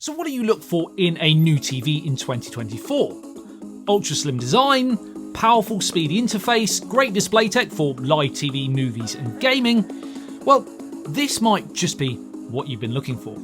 So what do you look for in a new TV in 2024? Ultra slim design, powerful speedy interface, great display tech for live TV, movies and gaming. Well, this might just be what you've been looking for.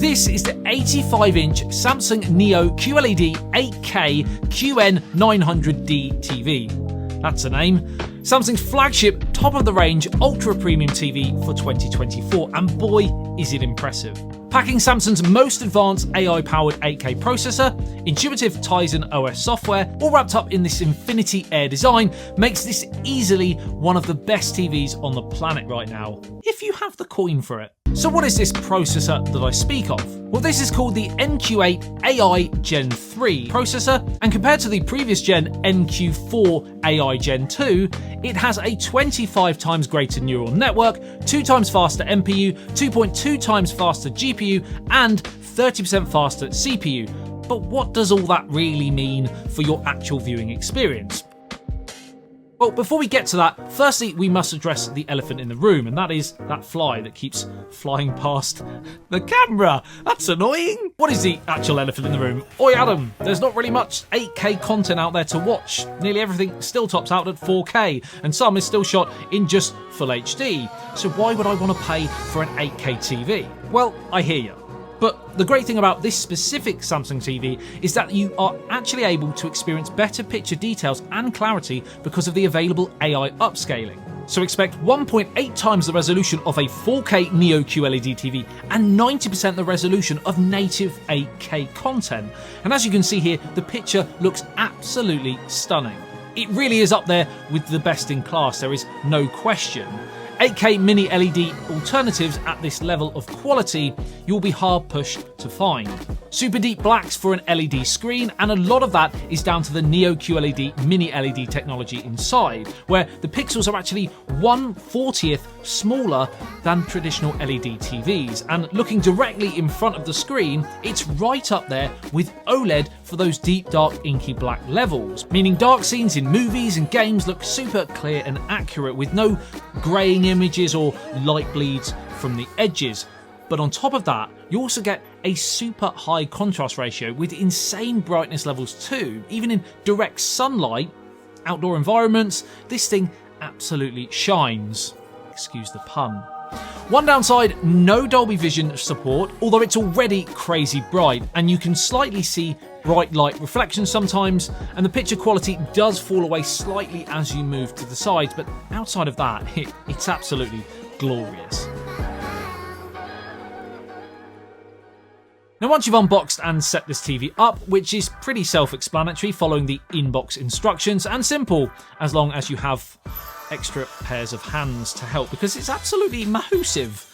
This is the 85-inch Samsung Neo QLED 8K QN900D TV. That's the name. Samsung's flagship, top-of-the-range, ultra-premium TV for 2024, and boy, is it impressive. Packing Samsung's most advanced AI-powered 8K processor, intuitive Tizen OS software, all wrapped up in this Infinity Air design, makes this easily one of the best TVs on the planet right now, if you have the coin for it. So what is this processor that I speak of? Well, this is called the NQ8 AI Gen 3 processor, and compared to the previous gen NQ4 AI Gen 2, it has a 25 times greater neural network, 2 times faster NPU, 2.2 times faster GPU, and 30% faster CPU. But what does all that really mean for your actual viewing experience? Well, before we get to that, firstly, we must address the elephant in the room, and that is that fly that keeps flying past the camera. That's annoying. What is the actual elephant in the room? Oi, Adam, there's not really much 8K content out there to watch. Nearly everything still tops out at 4K, and some is still shot in just full HD. So why would I want to pay for an 8K TV? Well, I hear you. But the great thing about this specific Samsung TV is that you are actually able to experience better picture details and clarity because of the available AI upscaling. So expect 1.8 times the resolution of a 4K Neo QLED TV and 90% the resolution of native 8K content. And as you can see here, the picture looks absolutely stunning. It really is up there with the best in class, there is no question. 8K mini LED alternatives at this level of quality, you'll be hard pushed to find. Super deep blacks for an LED screen, and a lot of that is down to the Neo QLED mini LED technology inside, where the pixels are actually 1/40th smaller than traditional LED TVs. And looking directly in front of the screen, it's right up there with OLED for those deep, dark, inky black levels, meaning dark scenes in movies and games look super clear and accurate with no greying images or light bleeds from the edges. But on top of that, you also get a super high contrast ratio with insane brightness levels too. Even in direct sunlight, outdoor environments, this thing absolutely shines. Excuse the pun. One downside, no Dolby Vision support, although it's already crazy bright, and you can slightly see bright light reflections sometimes, and the picture quality does fall away slightly as you move to the sides, but outside of that, it's absolutely glorious. Now, once you've unboxed and set this TV up, which is pretty self-explanatory following the inbox instructions, and simple as long as you have extra pairs of hands to help, because it's absolutely massive.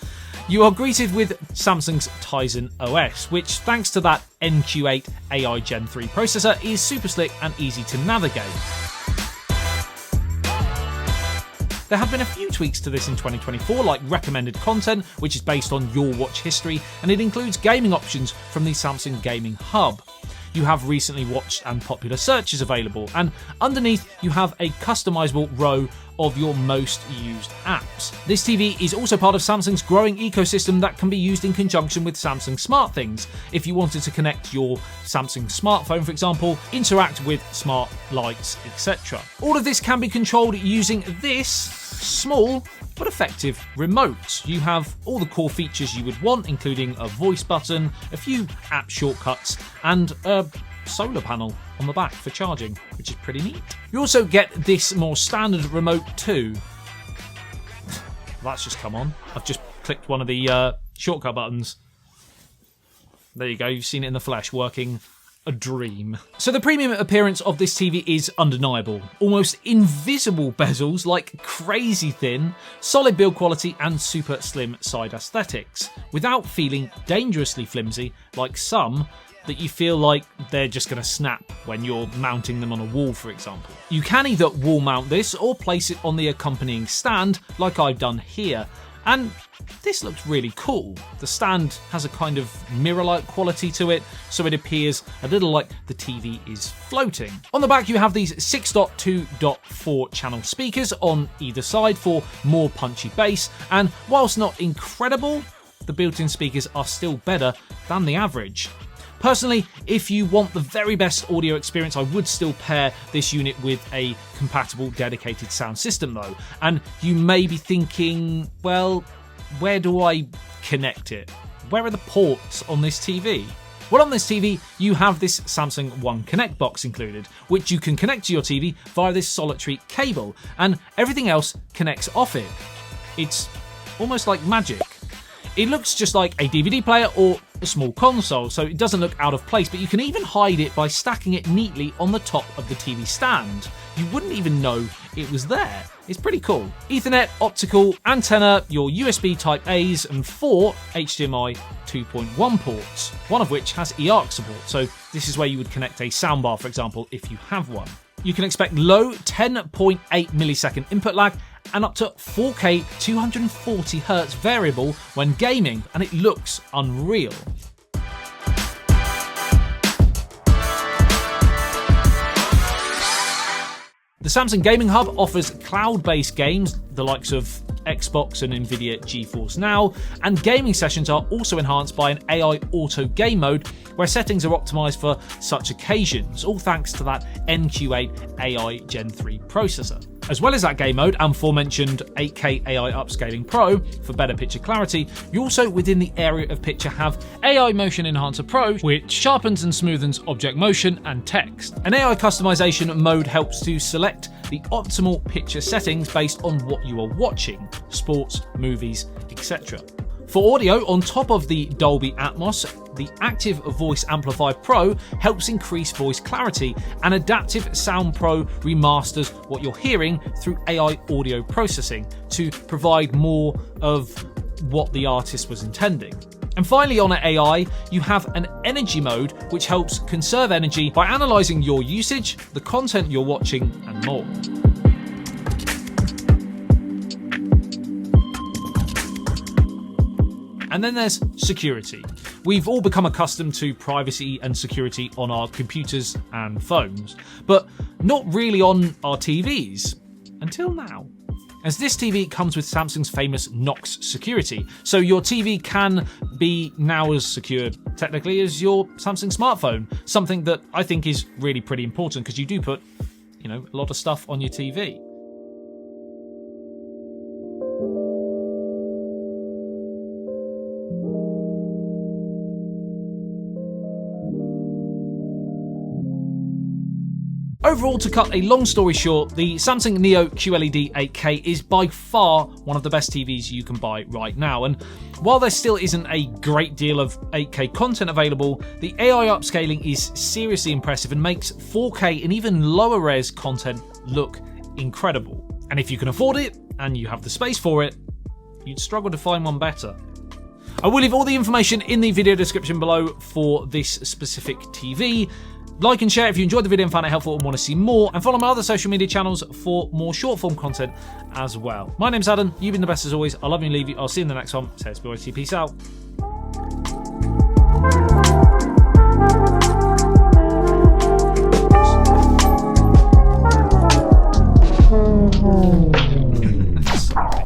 You are greeted with Samsung's Tizen OS, which, thanks to that NQ8 AI Gen 3 processor, is super slick and easy to navigate. There have been a few tweaks to this in 2024, like recommended content, which is based on your watch history, and it includes gaming options from the Samsung Gaming Hub. You have recently watched and popular searches available, and underneath you have a customizable row of your most used apps. This TV is also part of Samsung's growing ecosystem that can be used in conjunction with Samsung SmartThings. If you wanted to connect your Samsung smartphone, for example, interact with smart lights, etc. All of this can be controlled using this small but effective remote. You have all the core features you would want, including a voice button, a few app shortcuts, and a solar panel on the back for charging, which is pretty neat. You also get this more standard remote too. That's just come on. I've just clicked one of the shortcut buttons. There you go, you've seen it in the flesh working. A dream. So the premium appearance of this TV is undeniable. Almost invisible bezels, like crazy thin, solid build quality and super slim side aesthetics, without feeling dangerously flimsy like some that you feel like they're just going to snap when you're mounting them on a wall, for example. You can either wall mount this or place it on the accompanying stand like I've done here. And this looks really cool. The stand has a kind of mirror-like quality to it, so it appears a little like the TV is floating. On the back you have these 6.2.4 channel speakers on either side for more punchy bass, and whilst not incredible, the built-in speakers are still better than the average. Personally, if you want the very best audio experience, I would still pair this unit with a compatible dedicated sound system though. And you may be thinking, well, where do I connect it? Where are the ports on this TV? Well, on this TV, you have this Samsung One Connect box included, which you can connect to your TV via this solitary cable, and everything else connects off it. It's almost like magic. It looks just like a DVD player or a small console, so it doesn't look out of place, but you can even hide it by stacking it neatly on the top of the TV stand. You wouldn't even know it was there. It's pretty cool. Ethernet, optical, antenna, your USB Type A's, and 4 HDMI 2.1 ports, one of which has eARC support, so this is where you would connect a soundbar, for example, if you have one. You can expect low 10.8 millisecond input lag and up to 4K 240Hz variable when gaming, and it looks unreal. The Samsung Gaming Hub offers cloud-based games, the likes of Xbox and Nvidia GeForce Now, and gaming sessions are also enhanced by an AI auto game mode where settings are optimized for such occasions, all thanks to that NQ8 AI Gen 3 processor. As well as that game mode and aforementioned 8K AI Upscaling Pro for better picture clarity, you also within the area of picture have AI Motion Enhancer Pro, which sharpens and smoothens object motion and text. An AI customization mode helps to select the optimal picture settings based on what you are watching, sports, movies, etc. For audio, on top of the Dolby Atmos, the Active Voice Amplify Pro helps increase voice clarity, and Adaptive Sound Pro remasters what you're hearing through AI audio processing to provide more of what the artist was intending. And finally, on AI, you have an energy mode which helps conserve energy by analysing your usage, the content you're watching, and more. And then there's security. We've all become accustomed to privacy and security on our computers and phones, but not really on our TVs, until now. As this TV comes with Samsung's famous Knox security, so your TV can be now as secure, technically, as your Samsung smartphone, something that I think is really pretty important because you do put, a lot of stuff on your TV. Overall, to cut a long story short, the Samsung Neo QLED 8K is by far one of the best TVs you can buy right now, and while there still isn't a great deal of 8K content available, the AI upscaling is seriously impressive and makes 4K and even lower res content look incredible. And if you can afford it, and you have the space for it, you'd struggle to find one better. I will leave all the information in the video description below for this specific TV. Like and share if you enjoyed the video and found it helpful and want to see more, and follow my other social media channels for more short form content as well. My name's Adam, you've been the best as always, I love you and leave you, I'll see you in the next one, peace out.